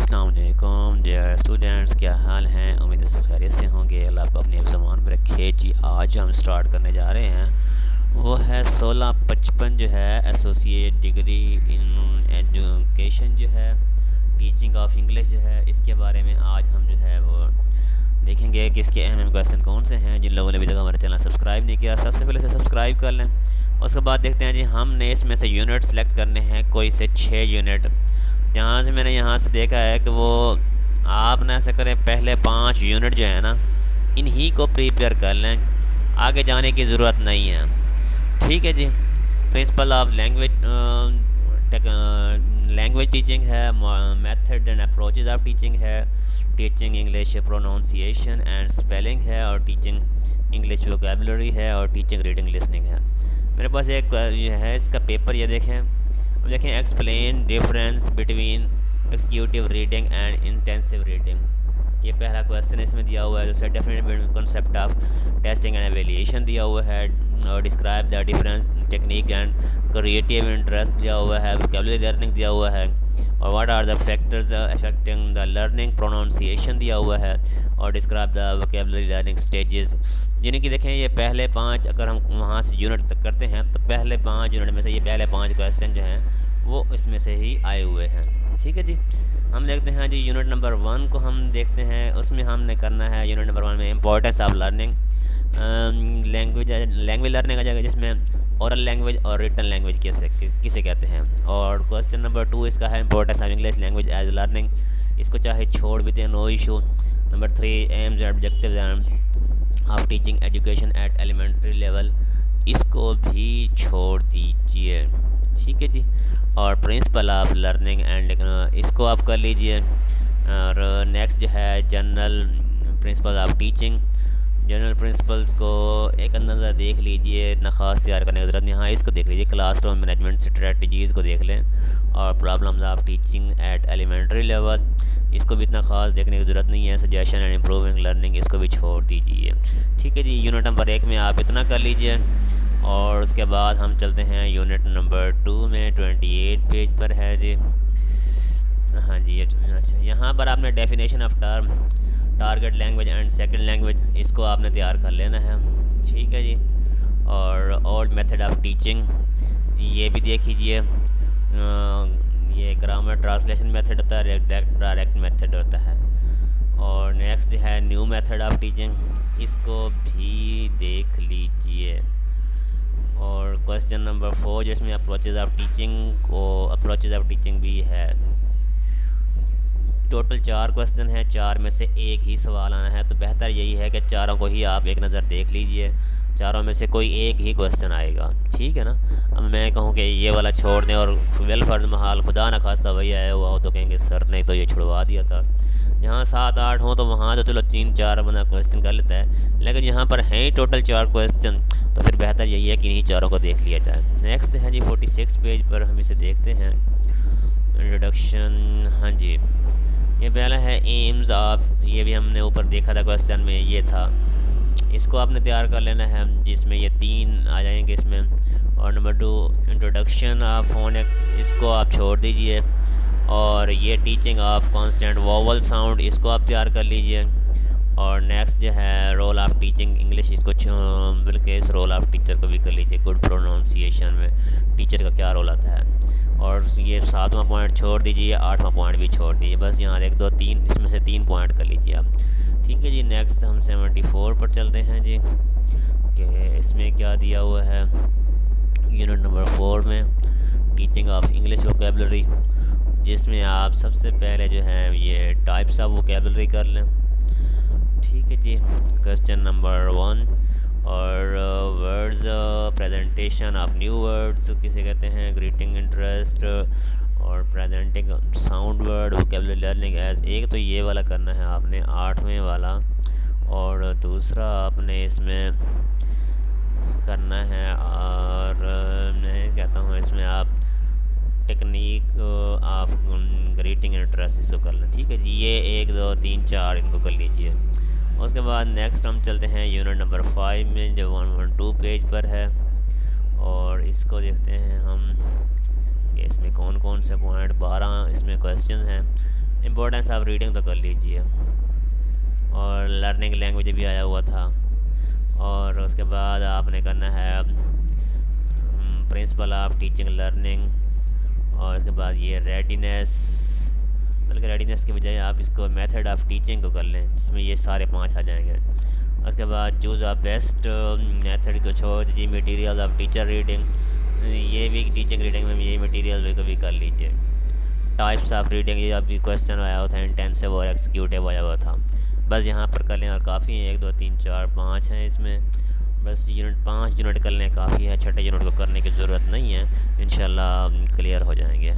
अस्सलाम वालेकुम dear students, क्या हाल हैं। उम्मीद है सब खैरियत से होंगे। अल्लाह आपको अपने ज़बान में रखे। जी आज हम स्टार्ट करने जा रहे हैं वो है 1655 जो है एसोसिएट डिग्री इन एजुकेशन जो है टीचिंग ऑफ इंग्लिश जो है, इसके बारे में आज हम जो है वो देखेंगे कि इसके अहम क्वेश्चन कौन से हैं। जिन लोगों ने अभी तक हमारा चैनल सब्सक्राइब नहीं किया, सबसे पहले से सब्सक्राइब कर लें। उसके बाद देखते हैं जी, हमने इसमें से यूनिट सेलेक्ट करने हैं, कोई से 6 यूनिट। जहाँ से मैंने यहाँ से देखा है कि वो आप ना ऐसा करें, पहले 5 यूनिट जो है ना इन्हीं को प्रिपेयर कर लें, आगे जाने की ज़रूरत नहीं है। ठीक है जी। प्रिंसिपल ऑफ लैंग्वेज टीचिंग है, method and approaches of teaching है, teaching English pronunciation and spelling है, और टीचिंग इंग्लिश वोकेबलरी है, और टीचिंग रीडिंग लिसनिंग है। मेरे पास एक ये है इसका पेपर, ये देखें। अब देखें, explain difference between executive reading and intensive reading, ये पहला क्वेश्चन इसमें दिया हुआ है। दूसरा definite concept of testing and evaluation दिया हुआ है, और describe the difference technique and creative interest दिया हुआ है, वोकेबलरी लर्निंग दिया हुआ है, और what are the factors affecting the learning, pronunciation दिया हुआ है, और describe the vocabulary learning stages. यानी कि देखें, ये पहले 5 अगर हम वहाँ से यूनिट तक करते हैं तो पहले 5 यूनिट में से ये पहले 5 क्वेश्चन जो हैं वो इसमें से ही आए हुए हैं। ठीक है जी। हम देखते हैं जी यूनिट नंबर 1 को हम देखते हैं। उसमें हमने करना है यूनिट नंबर 1 में importance of learning language learning आ जाएगा, जिसमें ओरल लैंग्वेज और रिटन लैंग्वेज किसे कहते हैं। और क्वेश्चन नंबर 2 इसका है importance of English language as learning, इसको चाहे छोड़ भी दें, no issue. Number 3 aims and objectives of teaching education at elementary level, इसको भी छोड़ दीजिए। ठीक है जी। और प्रिंसिपल ऑफ लर्निंग एंड इसको आप कर लीजिए। और नेक्स्ट जो है general principle of teaching, general principles को एक अंदाज़ा देख लीजिए, इतना ख़ास तैयार करने की ज़रूरत नहीं। हाँ, इसको देख लीजिए, क्लासरूम मैनेजमेंट स्ट्रेटजीज़ को देख लें, और problems of teaching at elementary level, इसको भी इतना ख़ास देखने की ज़रूरत नहीं है। सजेशन एंड इम्प्रूविंग लर्निंग, इसको भी छोड़ दीजिए। ठीक है जी। यूनिट नंबर 1 में आप इतना कर लीजिए, और उसके बाद हम चलते हैं यूनिट नंबर 2 में। 28 पेज पर है जी। हाँ जी, अच्छा, यहाँ पर आपने definition of term, target language and second language, इसको आपने तैयार कर लेना है। ठीक है जी। और ओल्ड मेथड ऑफ टीचिंग, ये भी देख लीजिए। ये ग्रामर ट्रांसलेशन मेथड होता है, डायरेक्ट मेथड होता है। और नेक्स्ट है न्यू मेथड ऑफ टीचिंग, इसको भी देख लीजिए। और क्वेश्चन नंबर 4 जिसमें अप्रोचेज ऑफ टीचिंग भी है। टोटल 4 क्वेश्चन है, 4 में से एक ही सवाल आना है, तो बेहतर यही है कि चारों को ही आप एक नज़र देख लीजिए, चारों में से कोई एक ही क्वेश्चन आएगा। ठीक है ना। अब मैं कहूँ कि ये वाला छोड़ दें, और वेल फर्ज महाल खुदा न खास्ता वही आया हुआ हो तो कहेंगे सर ने तो ये छुड़वा दिया था। जहाँ 7-8 हो तो वहाँ तो चलो 3-4 बंदा क्वेश्चन कर लेता है, लेकिन यहाँ पर हैं ही टोटल 4 क्वेश्चन, तो फिर बेहतर यही है कि इन्हीं चारों को देख लिया जाए। नेक्स्ट है जी 46 पेज पर, हम इसे देखते हैं। इंट्रोडक्शन, हाँ जी, ये पहला है एम्स ऑफ, ये भी हमने ऊपर देखा था क्वेश्चन में, ये था, इसको आपने तैयार कर लेना है, जिसमें ये 3 आ जाएंगे इसमें। और नंबर 2 इंट्रोडक्शन ऑफ फोनिक, इसको आप छोड़ दीजिए। और ये teaching of constant vowel sound, इसको आप तैयार कर लीजिए। और नेक्स्ट जो है रोल ऑफ टीचिंग इंग्लिश, इसको बल्कि इस रोल ऑफ टीचर को भी कर लीजिए। गुड प्रोनाउंसिएशन में टीचर का क्या रोल आता है। और ये 7वां पॉइंट छोड़ दीजिए, 8वां पॉइंट भी छोड़ दीजिए, बस यहाँ 1 2 3 इसमें से 3 पॉइंट कर लीजिए आप। ठीक है जी। नेक्स्ट हम 74 पर चलते हैं जी, कि इसमें क्या दिया हुआ है। यूनिट नंबर 4 में टीचिंग ऑफ इंग्लिश वोकेबलरी, जिसमें आप सबसे पहले जो है ये टाइप्स ऑफ वोकेबलरी कर लें। ठीक है जी। क्वेश्चन नंबर 1, और words presentation of new words किसे कहते हैं, ग्रीटिंग इंटरेस्ट, और presenting sound word, vocabulary learning age, एक तो ये वाला करना है आपने 8वें वाला, और दूसरा आपने इसमें करना है, और मैं कहता हूँ इसमें आप टेक्निक ऑफ ग्रीटिंग इंटरेस्ट इसको कर लें। ठीक है जी। ये 1 2 3 4 इनको कर लीजिए। उसके बाद नेक्स्ट हम चलते हैं यूनिट नंबर 5 में, जो 112 पेज पर है, और इसको देखते हैं हम कि इसमें कौन कौन से पॉइंट, 12 इसमें क्वेश्चन हैं। इम्पोर्टेंस ऑफ रीडिंग तो कर लीजिए, और लर्निंग लैंग्वेज भी आया हुआ था। और उसके बाद आपने करना है प्रिंसिपल ऑफ टीचिंग लर्निंग, और उसके बाद ये रेडीनेस, बल्कि रेडीनेस के बजाय आप इसको मेथड ऑफ टीचिंग को कर लें, जिसमें ये सारे 5 आ जाएंगे। उसके बाद चूज़ अ बेस्ट मेथड को छोड़ दीजिए, मटेरियल ऑफ टीचर रीडिंग, ये भी टीचिंग रीडिंग में ये मटेरियल को भी कर लीजिए। टाइप्स ऑफ रीडिंग, ये अभी क्वेश्चन आया हुआ था, इंटेंसिव और एक्सिक्यूटिव आया हुआ था। बस यहाँ पर कर लें और काफ़ी हैं, 1 2 3 4 5 हैं इसमें, बस यूनिट 5 यूनिट कर लें काफ़ी है, छठे यूनिट को करने की ज़रूरत नहीं है, इंशाल्लाह क्लियर हो जाएंगे।